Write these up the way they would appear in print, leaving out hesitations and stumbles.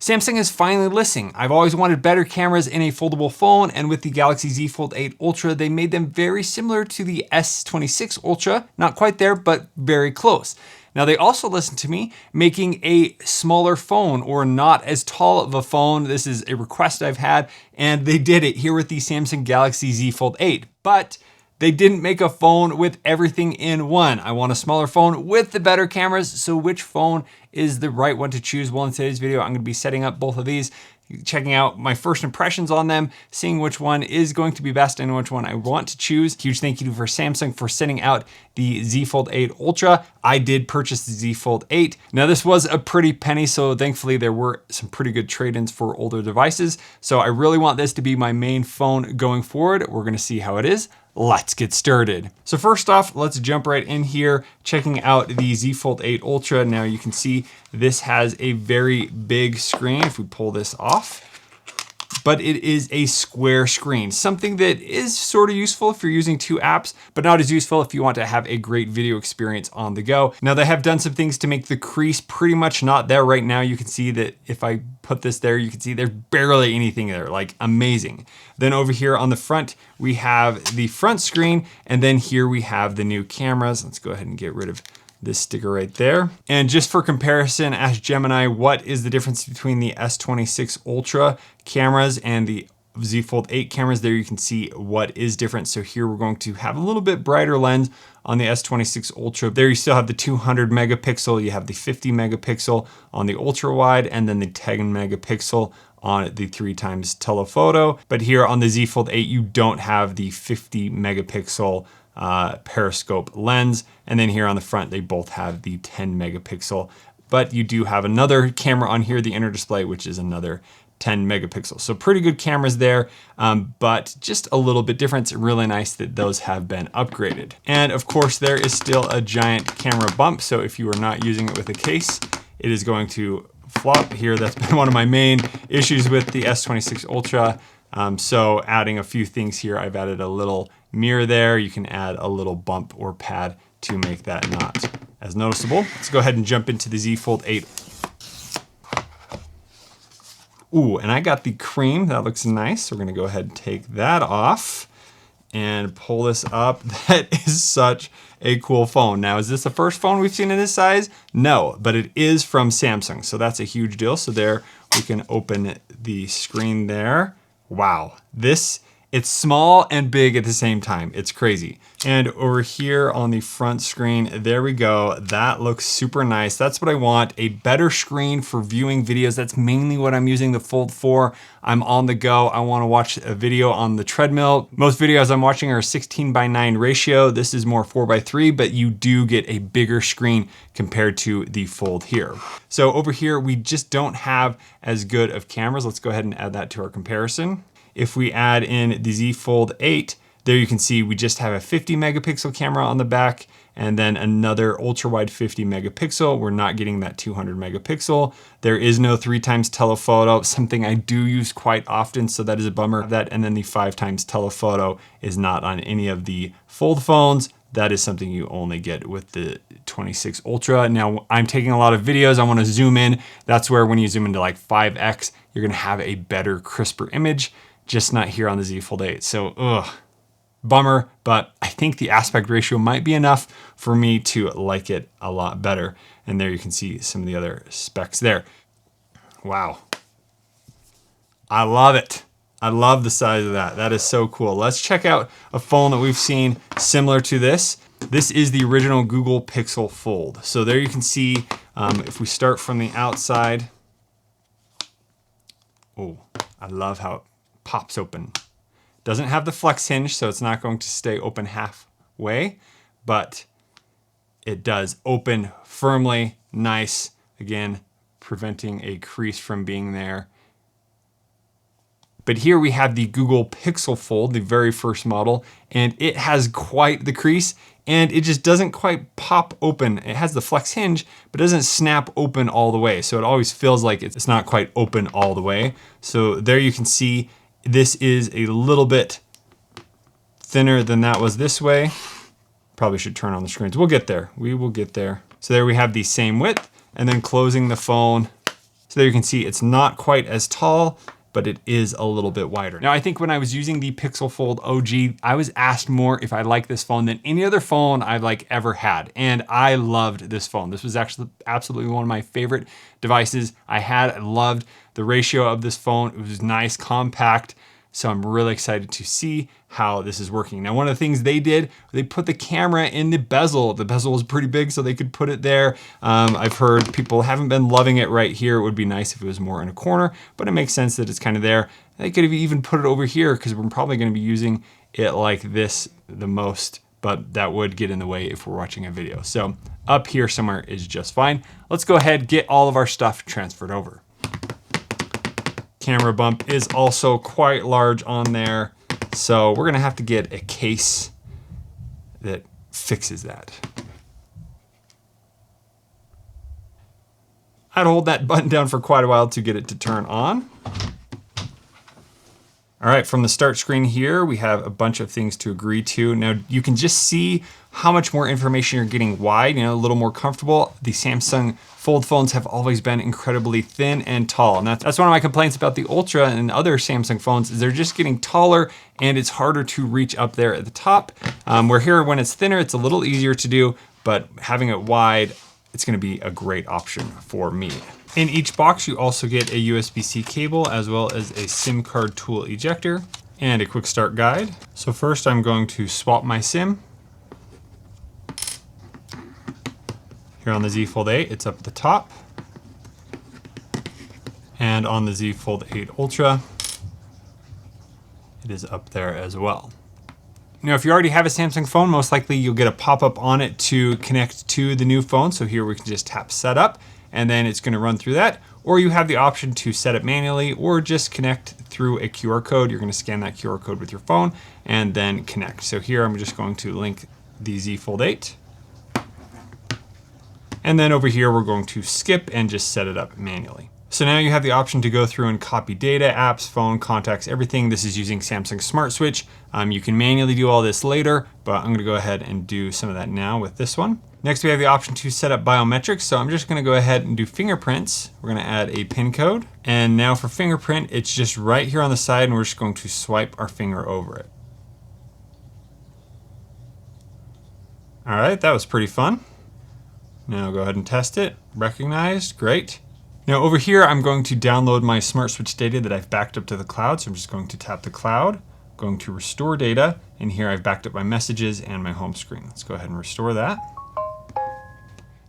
Samsung is finally listening. I've always wanted better cameras in a foldable phone, and with the Galaxy Z Fold8 Ultra, they made them very similar to the S26 Ultra. Not quite there, but very close. Now they also listened to me making a smaller phone or not as tall of a phone. This is a request I've had, and they did it here with the Samsung Galaxy Z Fold8. But they didn't make a phone with everything in one. I want a smaller phone with the better cameras. So which phone is the right one to choose? Well, in today's video, I'm gonna be setting up both of these, checking out my first impressions on them, seeing which one is going to be best and which one I want to choose. Huge thank you for Samsung for sending out the Z Fold8 Ultra. I did purchase the Z Fold8. Now this was a pretty penny, so thankfully there were some pretty good trade-ins for older devices. So I really want this to be my main phone going forward. We're gonna see how it is. Let's get started. So first off, let's jump right in here, checking out the Z Fold8 Ultra. Now you can see this has a very big screen if we pull this off, but it is a square screen, something that is sort of useful if you're using two apps, but not as useful if you want to have a great video experience on the go. Now they have done some things to make the crease pretty much not there right now. You can see that if I put this there, you can see there's barely anything there, like amazing. Then over here on the front, we have the front screen, and then here we have the new cameras. Let's go ahead and get rid of this sticker right there. And just for comparison, ask Gemini, what is the difference between the S26 Ultra cameras and the Z Fold8 cameras? There you can see what is different. So here we're going to have a little bit brighter lens on the S26 Ultra. There you still have the 200 megapixel, you have the 50 megapixel on the ultra wide, and then the 10 megapixel on the 3x telephoto. But here on the Z Fold8, you don't have the 50 megapixel periscope lens. And then here on the front, they both have the 10 megapixel, but you do have another camera on here, the inner display, which is another 10 megapixels. So pretty good cameras there, but just a little bit different. It's really nice that those have been upgraded. And of course, there is still a giant camera bump. So if you are not using it with a case, it is going to flop here. That's been one of my main issues with the S26 Ultra. So adding a few things here, I've added a little mirror there. You can add a little bump or pad to make that not as noticeable. Let's go ahead and jump into the Z Fold8. Ooh, and I got the cream. That looks nice. We're gonna go ahead and take that off and pull this up. That is such a cool phone. Now, is this the first phone we've seen in this size? No, but it is from Samsung, so that's a huge deal. So there, we can open the screen there. Wow, it's small and big at the same time. It's crazy. And over here on the front screen, there we go. That looks super nice. That's what I want, a better screen for viewing videos. That's mainly what I'm using the Fold for. I'm on the go. I wanna watch a video on the treadmill. Most videos I'm watching are 16:9 ratio. This is more 4:3, but you do get a bigger screen compared to the Fold here. So over here, we just don't have as good of cameras. Let's go ahead and add that to our comparison. If we add in the Z Fold8, there you can see we just have a 50 megapixel camera on the back and then another ultra wide 50 megapixel. We're not getting that 200 megapixel. There is no 3x telephoto, something I do use quite often, so that is a bummer. That, and then the 5x telephoto is not on any of the Fold phones. That is something you only get with the 26 Ultra. Now, I'm taking a lot of videos. I want to zoom in. That's where when you zoom into like 5x, you're going to have a better, crisper image. Just not here on the Z Fold8. So, bummer, but I think the aspect ratio might be enough for me to like it a lot better. And there you can see some of the other specs there. Wow. I love it. I love the size of that. That is so cool. Let's check out a phone that we've seen similar to this. This is the original Google Pixel Fold. So there you can see, if we start from the outside, oh, I love how it pops open. Doesn't have the flex hinge, so it's not going to stay open halfway, but it does open firmly, nice. Again, preventing a crease from being there. But here we have the Google Pixel Fold, the very first model, and it has quite the crease, and it just doesn't quite pop open. It has the flex hinge, but it doesn't snap open all the way. So it always feels like it's not quite open all the way. So there you can see this is a little bit thinner than that was this way. Probably should turn on the screens. We'll get there. We will get there. So there we have the same width, and then closing the phone, So there you can see it's not quite as tall, but it is a little bit wider. Now, I think when I was using the Pixel Fold OG, I was asked more if I like this phone than any other phone I've ever had. And I loved this phone. This was actually absolutely one of my favorite devices I had. I loved the ratio of this phone. It was nice, compact. So I'm really excited to see how this is working. Now, one of the things they did, they put the camera in the bezel. The bezel was pretty big, so they could put it there. I've heard people haven't been loving it right here. It would be nice if it was more in a corner, but it makes sense that it's kind of there. They could have even put it over here because we're probably gonna be using it like this the most, but that would get in the way if we're watching a video. So up here somewhere is just fine. Let's go ahead, get all of our stuff transferred over. Camera bump is also quite large on there. So we're gonna have to get a case that fixes that. I'd hold that button down for quite a while to get it to turn on. All right, from the start screen here, we have a bunch of things to agree to. Now you can just see how much more information you're getting wide, a little more comfortable. The Samsung Fold phones have always been incredibly thin and tall. And that's one of my complaints about the Ultra and other Samsung phones is they're just getting taller and it's harder to reach up there at the top. Where here, when it's thinner, it's a little easier to do, but having it wide, it's gonna be a great option for me. In each box, you also get a USB-C cable as well as a SIM card tool ejector and a quick start guide. So first I'm going to swap my SIM. Here on the Z Fold8, it's up at the top. And on the Z Fold8 Ultra, it is up there as well. Now, if you already have a Samsung phone, most likely you'll get a pop-up on it to connect to the new phone. So here we can just tap setup and then it's gonna run through that. Or you have the option to set it manually or just connect through a QR code. You're gonna scan that QR code with your phone and then connect. So here I'm just going to link the Z Fold8. And then over here, we're going to skip and just set it up manually. So now you have the option to go through and copy data, apps, phone, contacts, everything. This is using Samsung Smart Switch. You can manually do all this later, but I'm gonna go ahead and do some of that now with this one. Next, we have the option to set up biometrics. So I'm just gonna go ahead and do fingerprints. We're gonna add a PIN code. And now for fingerprint, it's just right here on the side and we're just going to swipe our finger over it. All right, that was pretty fun. Now go ahead and test it. Recognized, great. Now over here, I'm going to download my Smart Switch data that I've backed up to the cloud. So I'm just going to tap the cloud, going to restore data. And here I've backed up my messages and my home screen. Let's go ahead and restore that.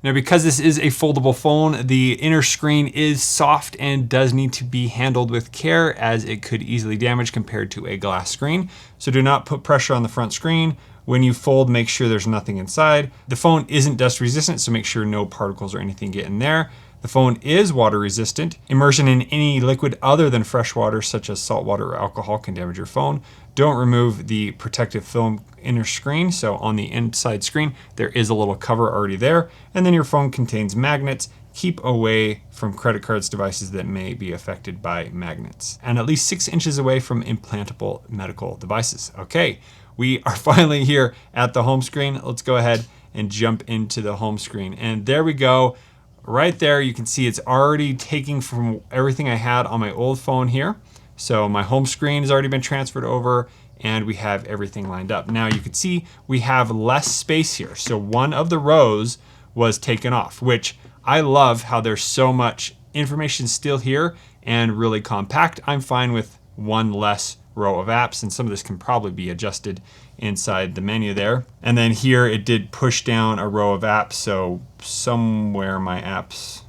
Now, because this is a foldable phone, the inner screen is soft and does need to be handled with care as it could easily damage compared to a glass screen. So do not put pressure on the front screen. When you fold, make sure there's nothing inside. The phone isn't dust resistant, so make sure no particles or anything get in there. The phone is water resistant. Immersion in any liquid other than fresh water, such as salt water or alcohol, can damage your phone. Don't remove the protective film inner screen. So on the inside screen, there is a little cover already there. And then your phone contains magnets. Keep away from credit cards, devices that may be affected by magnets. And at least 6 inches away from implantable medical devices. Okay, we are finally here at the home screen. Let's go ahead and jump into the home screen. And there we go. Right there, you can see it's already taking from everything I had on my old phone here. So my home screen has already been transferred over and we have everything lined up. Now you can see we have less space here. So one of the rows was taken off, which I love how there's so much information still here and really compact. I'm fine with one less row of apps, and some of this can probably be adjusted inside the menu there. And then here it did push down a row of apps, so somewhere my apps,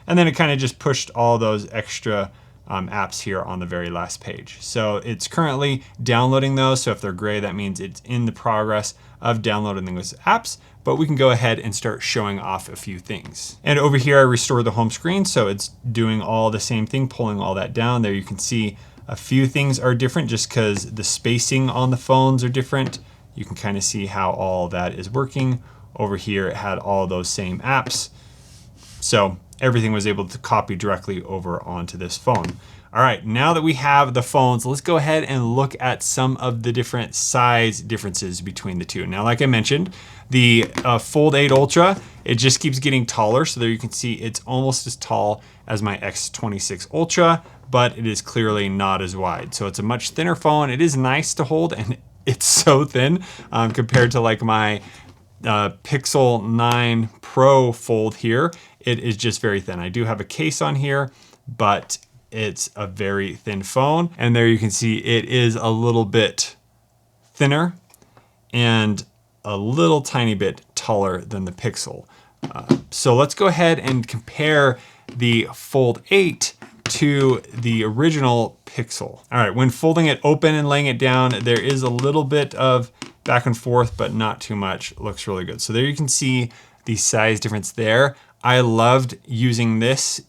and then it kind of just pushed all those extra apps here on the very last page. So it's currently downloading those. So if they're gray, that means it's in the progress of downloading those apps, but we can go ahead and start showing off a few things. And over here, I restored the home screen. So it's doing all the same thing, pulling all that down. There you can see a few things are different just because the spacing on the phones are different. You can kind of see how all that is working. Over here, it had all those same apps. So everything was able to copy directly over onto this phone. All right, now that we have the phones, let's go ahead and look at some of the different size differences between the two. Now, like I mentioned, the Fold8 Ultra, it just keeps getting taller. So there you can see it's almost as tall as my S26 Ultra, but it is clearly not as wide. So it's a much thinner phone. It is nice to hold, and it's so thin compared to like my Pixel 9 Pro Fold here. It is just very thin. I do have a case on here, but it's a very thin phone. And there you can see it is a little bit thinner and a little tiny bit taller than the Pixel. So let's go ahead and compare the Fold 8 to the original Pixel. All right, when folding it open and laying it down, there is a little bit of back and forth, but not too much. It looks really good. So there you can see the size difference there. I loved using this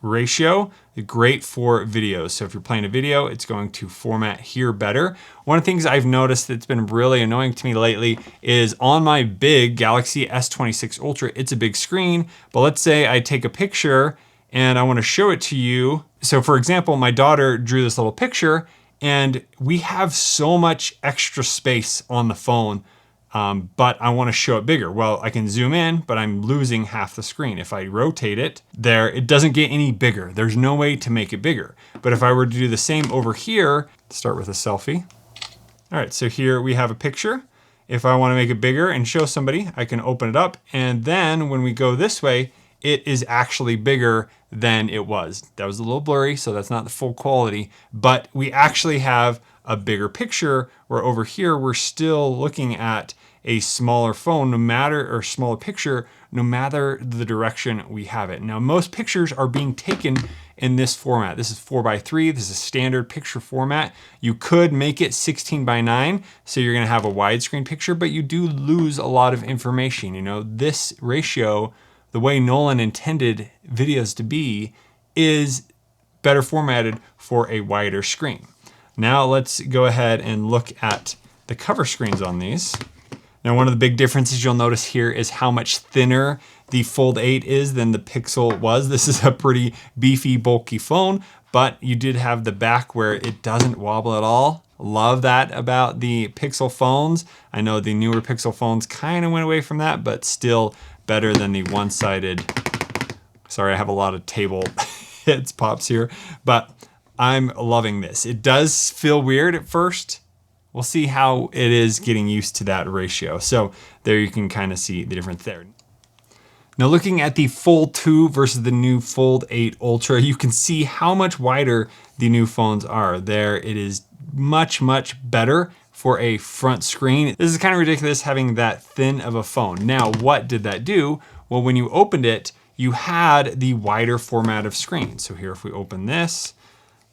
ratio. Great for videos. So if you're playing a video, it's going to format here better. One of the things I've noticed that's been really annoying to me lately is on my big Galaxy S26 Ultra, it's a big screen, but let's say I take a picture and I want to show it to you. So for example, my daughter drew this little picture and we have so much extra space on the phone, but I want to show it bigger. Well, I can zoom in, but I'm losing half the screen. If I rotate it there, it doesn't get any bigger. There's no way to make it bigger. But if I were to do the same over here, start with a selfie. All right, so here we have a picture. If I want to make it bigger and show somebody, I can open it up. And then when we go this way, it is actually bigger than it was. That was a little blurry, so that's not the full quality, but we actually have a bigger picture, where over here, we're still looking at a smaller phone, or smaller picture, no matter the direction we have it. Now, most pictures are being taken in this format. This is 4:3. This is standard picture format. You could make it 16:9, so you're gonna have a widescreen picture, but you do lose a lot of information. You know, this ratio, the way Nolan intended videos to be, is better formatted for a wider screen. Now let's go ahead and look at the cover screens on these. Now, one of the big differences you'll notice here is how much thinner the Fold 8 is than the Pixel was. This is a pretty beefy, bulky phone, but you did have the back where it doesn't wobble at all. Love that about the Pixel phones. I know the newer Pixel phones kind of went away from that, but still better than the one-sided. Sorry, I have a lot of table hits pops here, but I'm loving this. It does feel weird at first. We'll see how it is getting used to that ratio. So there you can kind of see the difference there. Now looking at the Fold 2 versus the new Fold 8 Ultra, you can see how much wider the new phones are. There it is much, much better for a front screen. This is kind of ridiculous having that thin of a phone. Now, what did that do? Well, when you opened it, you had the wider format of screen. So here, if we open this,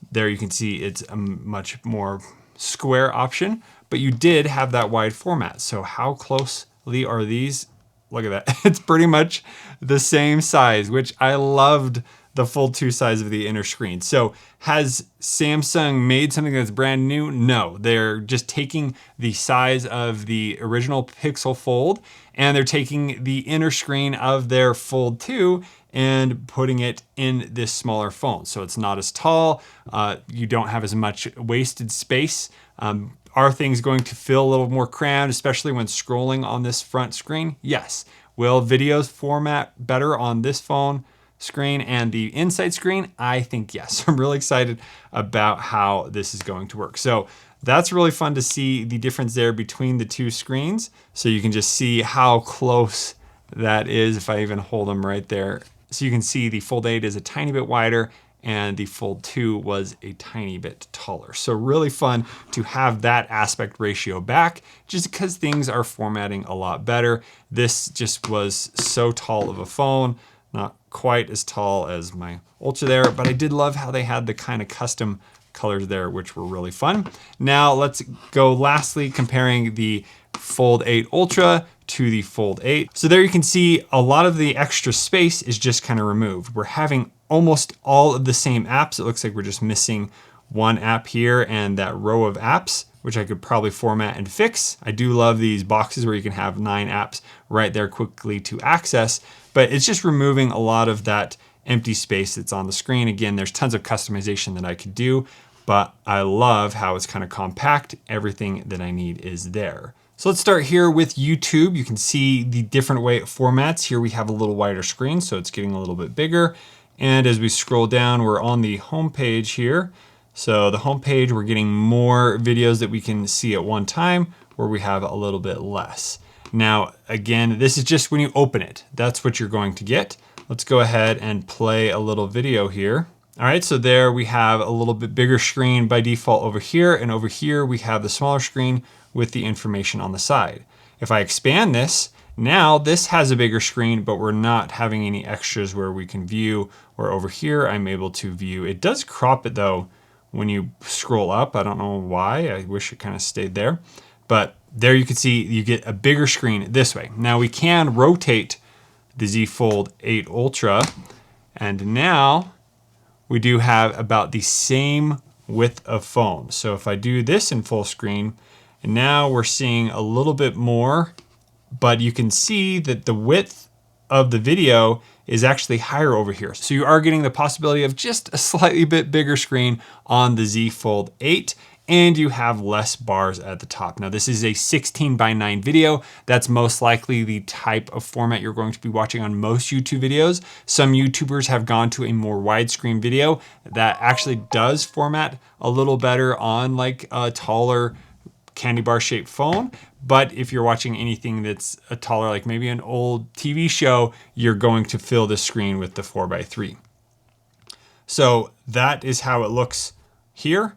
there you can see it's a much more square option, but you did have that wide format. So how closely are these? Look at that. It's pretty much the same size, which I loved the Fold 2 size of the inner screen. So has Samsung made something that's brand new? No, they're just taking the size of the original Pixel Fold and they're taking the inner screen of their Fold 2 and putting it in this smaller phone. So it's not as tall. You don't have as much wasted space. Are things going to feel a little more crammed, especially when scrolling on this front screen? Yes. Will videos format better on this phone screen and the inside screen? I think yes. I'm really excited about how this is going to work. So that's really fun to see the difference there between the two screens. So you can just see how close that is if I even hold them right there. So you can see the Fold 8 is a tiny bit wider and the Fold 2 was a tiny bit taller. So really fun to have that aspect ratio back just because things are formatting a lot better. This just was so tall of a phone, not quite as tall as my Ultra there, but I did love how they had the kind of custom colors there, which were really fun. Now let's go lastly comparing the Fold 8 Ultra to the Fold 8. So there you can see a lot of the extra space is just kind of removed. We're having almost all of the same apps. It looks like we're just missing one app here and that row of apps, which I could probably format and fix. I do love these boxes where you can have 9 apps right there quickly to access, but it's just removing a lot of that empty space that's on the screen. Again, there's tons of customization that I could do, but I love how it's kind of compact. Everything that I need is there. So let's start here with YouTube. You can see the different way it formats. Here we have a little wider screen, so it's getting a little bit bigger. And as we scroll down, we're on the home page here. So the home page, we're getting more videos that we can see at one time, where we have a little bit less. Now, again, this is just when you open it. That's what you're going to get. Let's go ahead and play a little video here. All right, so there we have a little bit bigger screen by default over here, and over here we have the smaller screen with the information on the side. If I expand this, now this has a bigger screen, but we're not having any extras where we can view, or over here I'm able to view. It does crop it though when you scroll up. I don't know why, I wish it kind of stayed there. But there you can see you get a bigger screen this way. Now we can rotate the Z Fold8 Ultra, and now we do have about the same width of phone. So if I do this in full screen, and now we're seeing a little bit more, but you can see that the width of the video is actually higher over here. So you are getting the possibility of just a slightly bit bigger screen on the Z Fold8, and you have less bars at the top. Now this is a 16:9 video. That's most likely the type of format you're going to be watching on most YouTube videos. Some YouTubers have gone to a more widescreen video that actually does format a little better on like a taller candy bar shaped phone. But if you're watching anything that's a taller, like maybe an old TV show, you're going to fill the screen with the 4:3. So that is how it looks here.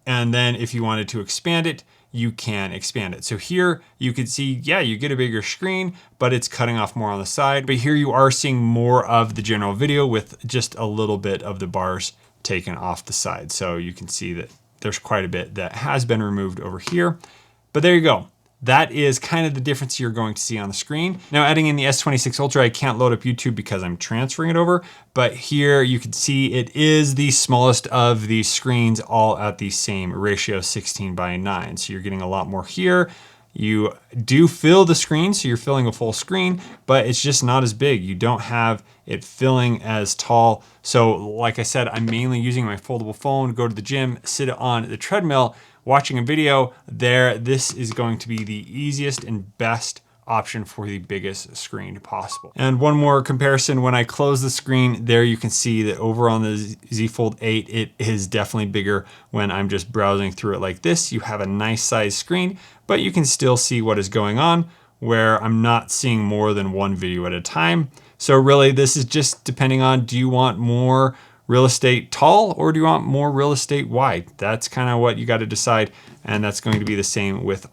And then if you wanted to expand it, you can expand it. So here you can see, yeah, you get a bigger screen, but it's cutting off more on the side. But here you are seeing more of the general video with just a little bit of the bars taken off the side. So you can see that there's quite a bit that has been removed over here. But there you go. That is kind of the difference you're going to see on the screen. Now adding in the S26 Ultra, I can't load up YouTube because I'm transferring it over, but here you can see it is the smallest of these screens, all at the same ratio, 16:9. So you're getting a lot more here. You do fill the screen, so you're filling a full screen, but it's just not as big. You don't have it filling as tall. So like I said, I'm mainly using my foldable phone, go to the gym, sit on the treadmill, watching a video there. This is going to be the easiest and best option for the biggest screen possible. And one more comparison, when I close the screen, there you can see that over on the Z Fold8, it is definitely bigger. When I'm just browsing through it like this, you have a nice size screen, but you can still see what is going on, where I'm not seeing more than one video at a time. So really this is just depending on, do you want more real estate tall or do you want more real estate wide? That's kind of what you got to decide. And that's going to be the same with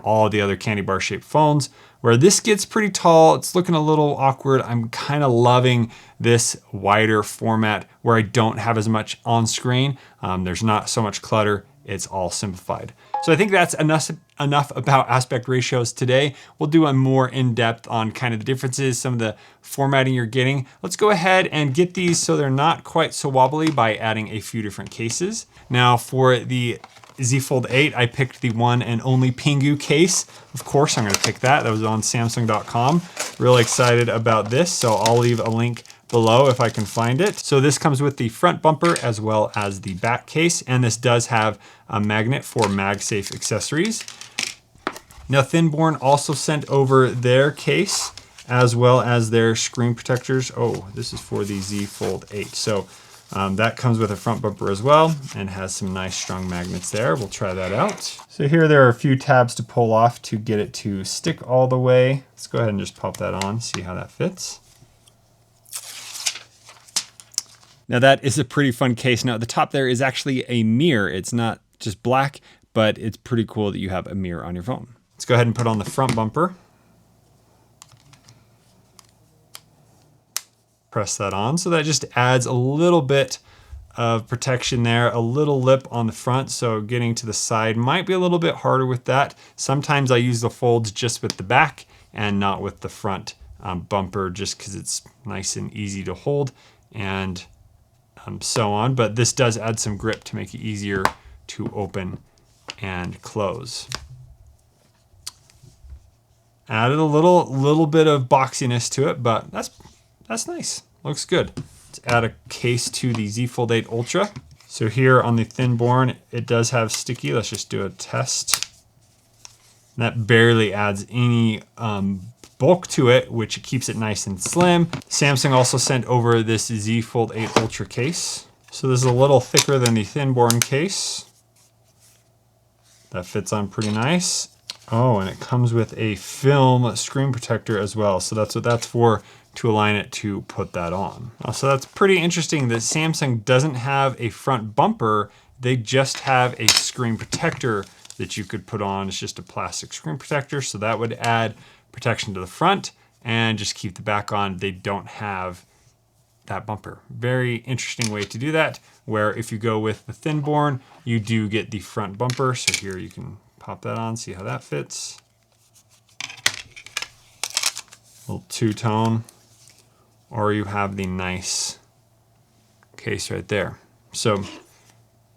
all the other candy bar shaped phones, where this gets pretty tall. It's looking a little awkward. I'm kind of loving this wider format where I don't have as much on screen. There's not so much clutter. It's all simplified. So I think that's enough about aspect ratios today. We'll do a more in-depth on kind of the differences, some of the formatting you're getting. Let's go ahead and get these so they're not quite so wobbly by adding a few different cases. Now for the Z Fold8, I picked the one and only Pinggu case. Of course, I'm gonna pick that. That was on Samsung.com. Really excited about this, so I'll leave a link below if I can find it. So this comes with the front bumper as well as the back case, and this does have a magnet for MagSafe accessories. Now Thinborn also sent over their case as well as their screen protectors. Oh, this is for the Z Fold8. So that comes with a front bumper as well and has some nice strong magnets there. We'll try that out. So here there are a few tabs to pull off to get it to stick all the way. Let's go ahead and just pop that on, see how that fits. Now that is a pretty fun case. Now at the top there is actually a mirror. It's not just black, but it's pretty cool that you have a mirror on your phone. Let's go ahead and put on the front bumper. Press that on. So that just adds a little bit of protection there, a little lip on the front. So getting to the side might be a little bit harder with that. Sometimes I use the folds just with the back and not with the front bumper, just because it's nice and easy to hold and so on. But this does add some grip to make it easier to open and close. Added a little bit of boxiness to it, but that's nice. Looks good. Let's add a case to the Z Fold8 Ultra. So here on the thin born, it does have sticky. Let's just do a test. That barely adds any bulk to it, which keeps it nice and slim. Samsung also sent over this Z Fold8 Ultra case. So this is a little thicker than the thin born case. That fits on pretty nice. Oh, and it comes with a film screen protector as well. So that's what that's for, to align it to put that on. So that's pretty interesting that Samsung doesn't have a front bumper. They just have a screen protector that you could put on. It's just a plastic screen protector. So that would add protection to the front and just keep the back on. They don't have that bumper. Very interesting way to do that, where if you go with the thin born, you do get the front bumper. So here you can pop that on, see how that fits. Little two-tone, or you have the nice case right there. So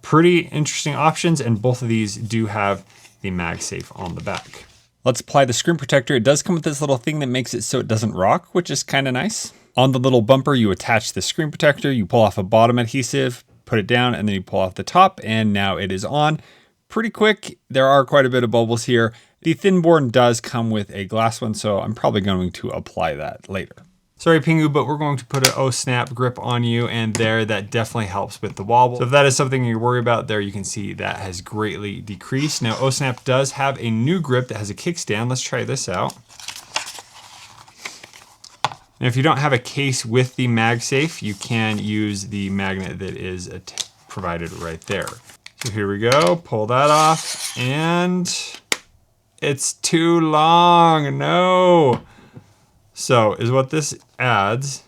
pretty interesting options, and both of these do have the MagSafe on the back. Let's apply the screen protector. It does come with this little thing that makes it so it doesn't rock, which is kind of nice. On the little bumper, you attach the screen protector, you pull off a bottom adhesive, put it down, and then you pull off the top, and now it is on. Pretty quick. There are quite a bit of bubbles here. The thin born does come with a glass one, so I'm probably going to apply that later. Sorry, Pinggu, but we're going to put an OhSnap grip on you, and there, that definitely helps with the wobble. So if that is something you worry about, there you can see that has greatly decreased. Now, OhSnap does have a new grip that has a kickstand. Let's try this out. Now, if you don't have a case with the MagSafe, you can use the magnet that is provided right there. So here we go, pull that off, and it's too long, no. So is what this adds.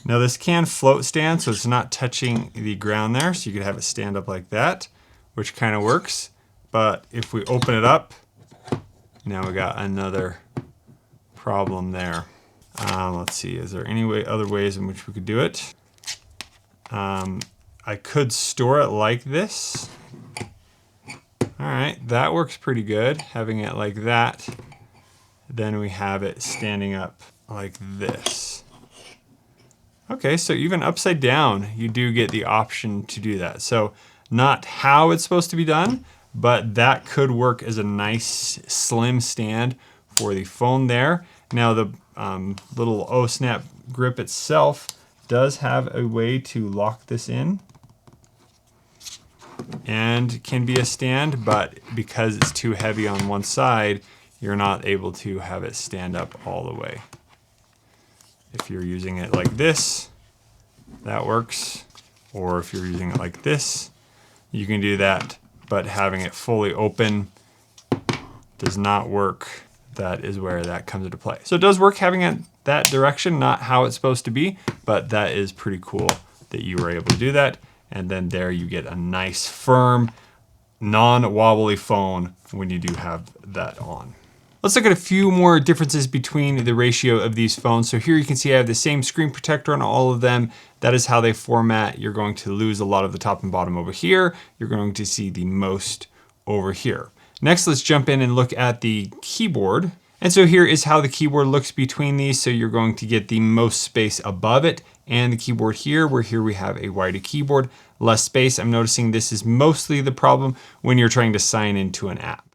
Now this can float stand, so it's not touching the ground there, so you could have it stand up like that, which kind of works. But if we open it up, now we got another problem there. Let's see, is there any other ways in which we could do it? I could store it like this. All right, that works pretty good, having it like that. Then we have it standing up like this. Okay, so even upside down, you do get the option to do that. So not how it's supposed to be done, but that could work as a nice slim stand for the phone there. Now the little OhSnap grip itself does have a way to lock this in and can be a stand, but because it's too heavy on one side, you're not able to have it stand up all the way. If you're using it like this, that works. Or if you're using it like this, you can do that, but having it fully open does not work. That is where that comes into play. So it does work having it that direction, not how it's supposed to be, but that is pretty cool that you were able to do that. And then there you get a nice, firm, non-wobbly phone when you do have that on. Let's look at a few more differences between the ratio of these phones. So here you can see I have the same screen protector on all of them. That is how they format. You're going to lose a lot of the top and bottom over here. You're going to see the most over here. Next, let's jump in and look at the keyboard. And so here is how the keyboard looks between these. So you're going to get the most space above it and the keyboard here, where here we have a wider keyboard, less space. I'm noticing this is mostly the problem when you're trying to sign into an app.